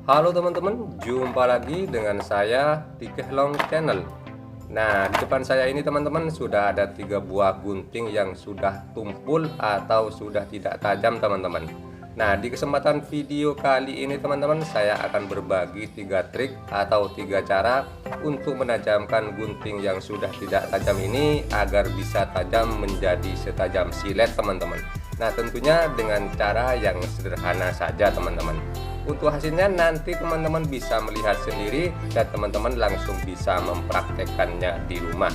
Halo teman-teman, jumpa lagi dengan saya di Kehlong Channel. Nah, di depan saya ini teman-teman sudah ada 3 buah gunting yang sudah tumpul atau sudah tidak tajam teman-teman. Nah, di kesempatan video kali ini teman-teman saya akan berbagi 3 trik atau 3 cara untuk menajamkan gunting yang sudah tidak tajam ini agar bisa tajam menjadi setajam silet teman-teman. Nah, tentunya dengan cara yang sederhana saja teman-teman. Untuk hasilnya nanti teman-teman bisa melihat sendiri dan teman-teman langsung bisa mempraktekannya di rumah.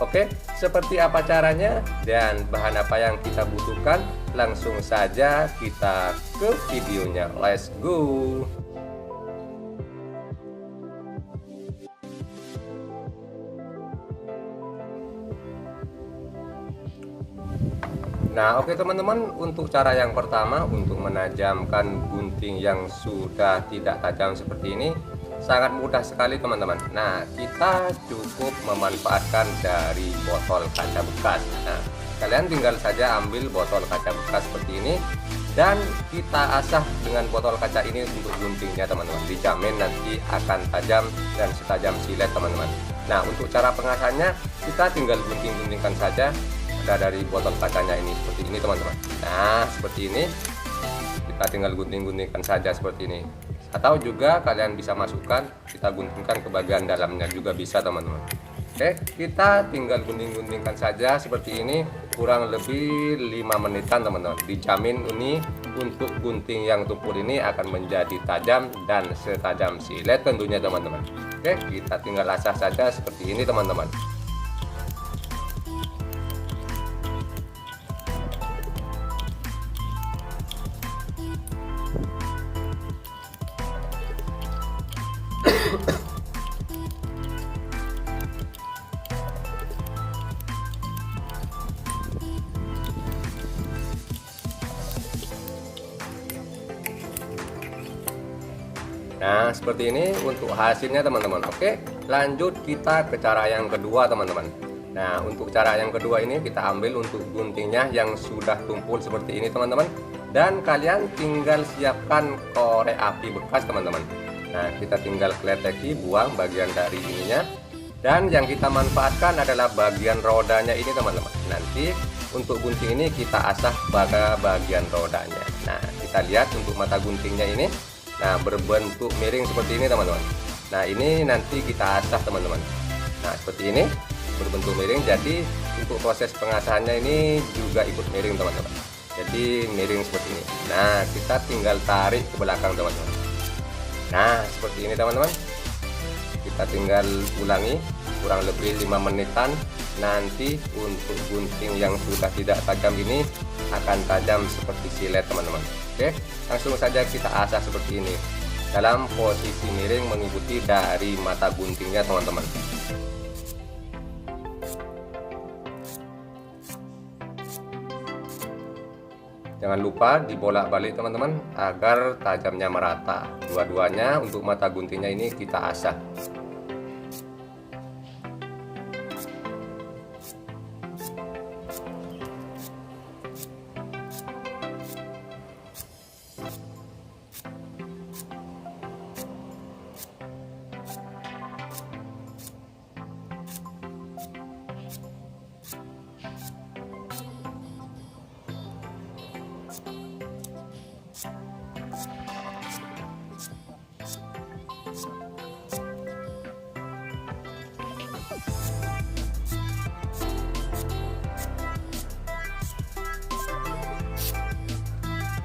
Oke, seperti apa caranya dan bahan apa yang kita butuhkan? Langsung saja kita ke videonya. Let's go. Nah, oke teman-teman, untuk cara yang pertama untuk menajamkan gunting yang sudah tidak tajam seperti ini sangat mudah sekali teman-teman. Nah, kita cukup memanfaatkan dari botol kaca bekas. Nah, kalian tinggal saja ambil botol kaca bekas seperti ini dan kita asah dengan botol kaca ini untuk guntingnya teman-teman. Dijamin nanti akan tajam dan setajam silet teman-teman. Nah, untuk cara pengasahannya kita tinggal gunting-guntingkan saja dari botol kacanya ini seperti ini teman-teman. Nah, seperti ini kita tinggal gunting-guntingkan saja seperti ini, atau juga kalian bisa masukkan kita guntingkan ke bagian dalamnya juga bisa teman-teman. Oke, kita tinggal gunting-guntingkan saja seperti ini kurang lebih 5 menitan teman-teman. Dijamin ini untuk gunting yang tumpul ini akan menjadi tajam dan setajam silet tentunya teman-teman. Oke, kita tinggal asah saja seperti ini teman-teman. Nah, seperti ini untuk hasilnya teman-teman. Oke, lanjut kita ke cara yang kedua teman-teman. Nah, untuk cara yang kedua ini kita ambil untuk guntingnya yang sudah tumpul seperti ini teman-teman. Dan kalian tinggal siapkan korek api bekas teman-teman. Nah, kita tinggal kleteki, buang bagian dari ininya. Dan yang kita manfaatkan adalah bagian rodanya ini teman-teman. Nanti untuk gunting ini kita asah pada bagian rodanya. Nah, kita lihat untuk mata guntingnya ini. Nah, berbentuk miring seperti ini teman-teman. Nah, ini nanti kita asah teman-teman. Nah, seperti ini berbentuk miring, jadi untuk proses pengasahannya ini juga ikut miring teman-teman. Jadi miring seperti ini. Nah, kita tinggal tarik ke belakang teman-teman. Nah, seperti ini teman-teman. Kita tinggal ulangi kurang lebih 5 menitan. Nanti untuk gunting yang sudah tidak tajam ini akan tajam seperti silet teman-teman. Oke, langsung saja kita asah seperti ini dalam posisi miring mengikuti dari mata guntingnya teman-teman. Jangan lupa dibolak-balik teman-teman agar tajamnya merata. Dua-duanya untuk mata guntingnya ini kita asah.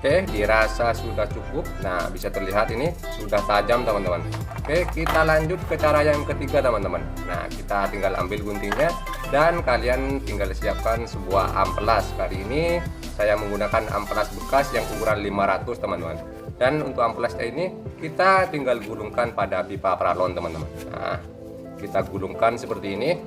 Oke, dirasa sudah cukup. Nah, bisa terlihat ini sudah tajam teman-teman. Oke, kita lanjut ke cara yang ketiga teman-teman. Nah, kita tinggal ambil guntingnya dan kalian tinggal siapkan sebuah amplas. Kali ini saya menggunakan amplas bekas yang ukuran 500 teman-teman. Dan untuk amplasnya ini kita tinggal gulungkan pada pipa paralon teman-teman. Nah, kita gulungkan seperti ini.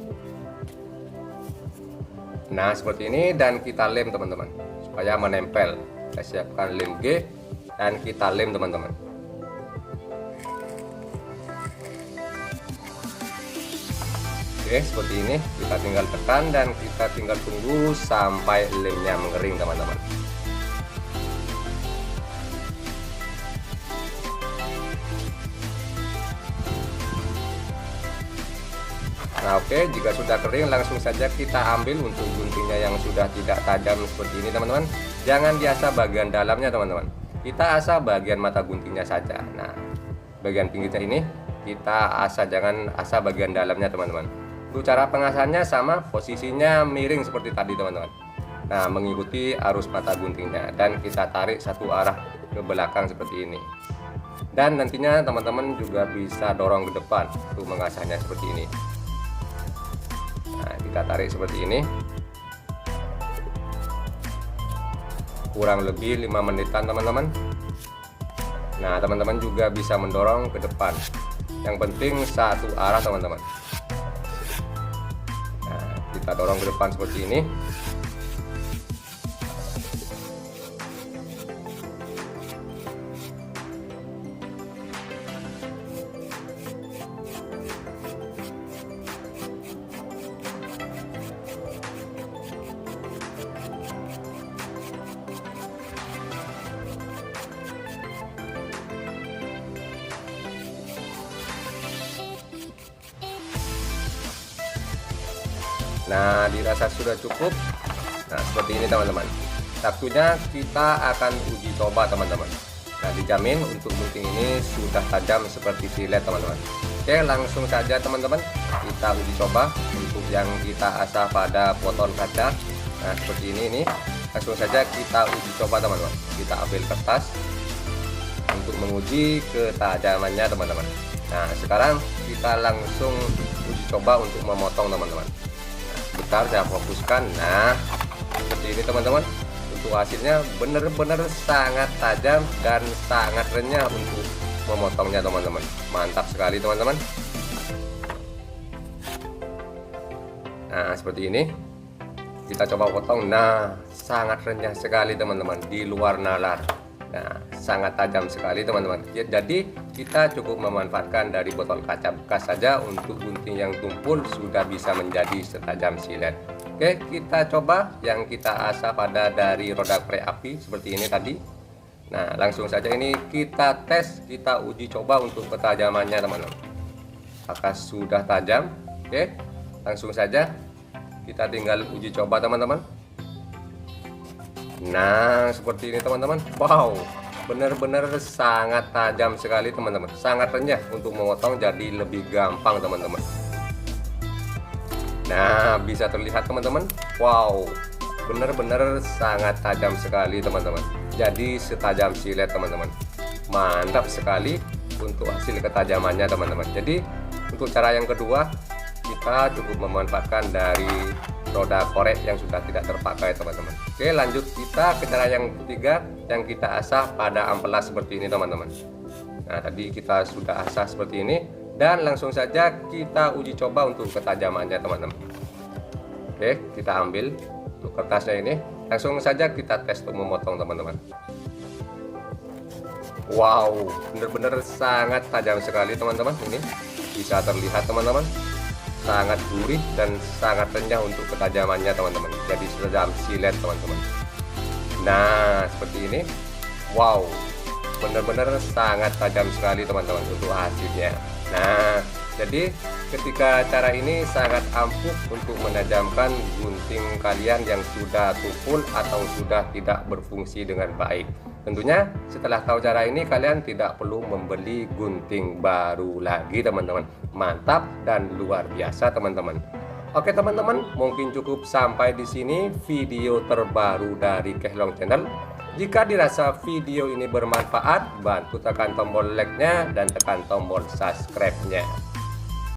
Nah, seperti ini dan kita lem teman-teman supaya menempel. Kita siapkan lem G dan kita lem teman-teman. Oke, seperti ini kita tinggal tekan dan kita tinggal tunggu sampai lemnya mengering teman-teman. Nah oke, jika sudah kering langsung saja kita ambil untuk guntingnya yang sudah tidak tajam seperti ini teman-teman. Jangan diasah bagian dalamnya teman-teman, kita asah bagian mata guntingnya saja. Nah bagian pinggirnya ini kita asah, jangan asah bagian dalamnya teman-teman. Untuk cara pengasahannya sama, posisinya miring seperti tadi teman-teman. Nah mengikuti arus mata guntingnya dan kita tarik satu arah ke belakang seperti ini. Dan nantinya teman-teman juga bisa dorong ke depan untuk mengasahnya seperti ini. Nah, kita tarik seperti ini kurang lebih 5 menitan teman-teman. Nah teman-teman juga bisa mendorong ke depan, yang penting satu arah teman-teman. Nah kita dorong ke depan seperti ini. Nah dirasa sudah cukup. Nah seperti ini teman-teman. Waktunya kita akan uji coba teman-teman. Nah dijamin untuk gunting ini sudah tajam seperti silet teman-teman. Oke langsung saja teman-teman kita uji coba untuk yang kita asah pada botol kaca. Nah seperti ini langsung saja kita uji coba teman-teman. Kita ambil kertas untuk menguji ketajamannya teman-teman. Nah sekarang kita langsung uji coba untuk memotong teman-teman. Bentar saya fokuskan. Nah seperti ini teman-teman. Untuk hasilnya benar-benar sangat tajam dan sangat renyah untuk memotongnya teman-teman. Mantap sekali teman-teman. Nah seperti ini kita coba potong. Nah sangat renyah sekali teman-teman, di luar nalar. Nah sangat tajam sekali teman-teman. Jadi kita cukup memanfaatkan dari botol kaca bekas saja untuk gunting yang tumpul sudah bisa menjadi setajam silet. Oke kita coba yang kita asah pada dari roda korek api seperti ini tadi. Nah langsung saja ini kita tes, kita uji coba untuk ketajamannya teman-teman. Apakah sudah tajam? Oke langsung saja kita tinggal uji coba teman-teman. Nah seperti ini teman-teman. Wow benar-benar sangat tajam sekali teman-teman, sangat renyah untuk memotong, jadi lebih gampang teman-teman. Nah bisa terlihat teman-teman. Wow benar-benar sangat tajam sekali teman-teman, jadi setajam silet teman-teman. Mantap sekali untuk hasil ketajamannya teman-teman. Jadi untuk cara yang kedua kita cukup memanfaatkan dari roda korek yang sudah tidak terpakai teman-teman. Oke lanjut kita ke cara yang ketiga yang kita asah pada amplas seperti ini teman-teman. Nah tadi kita sudah asah seperti ini dan langsung saja kita uji coba untuk ketajamannya teman-teman. Oke kita ambil untuk kertasnya ini, langsung saja kita tes untuk memotong teman-teman. Wow benar-benar sangat tajam sekali teman-teman. Ini bisa terlihat teman-teman, sangat gurih dan sangat renyah untuk ketajamannya teman-teman, jadi setajam silet teman-teman. Nah seperti ini. Wow benar-benar sangat tajam sekali teman-teman untuk hasilnya. Nah jadi ketika cara ini sangat ampuh untuk menajamkan gunting kalian yang sudah tumpul atau sudah tidak berfungsi dengan baik. Tentunya setelah tahu cara ini kalian tidak perlu membeli gunting baru lagi teman-teman. Mantap dan luar biasa teman-teman. Oke teman-teman, mungkin cukup sampai di sini video terbaru dari Kehlong Channel. Jika dirasa video ini bermanfaat, bantu tekan tombol like-nya dan tekan tombol subscribe-nya.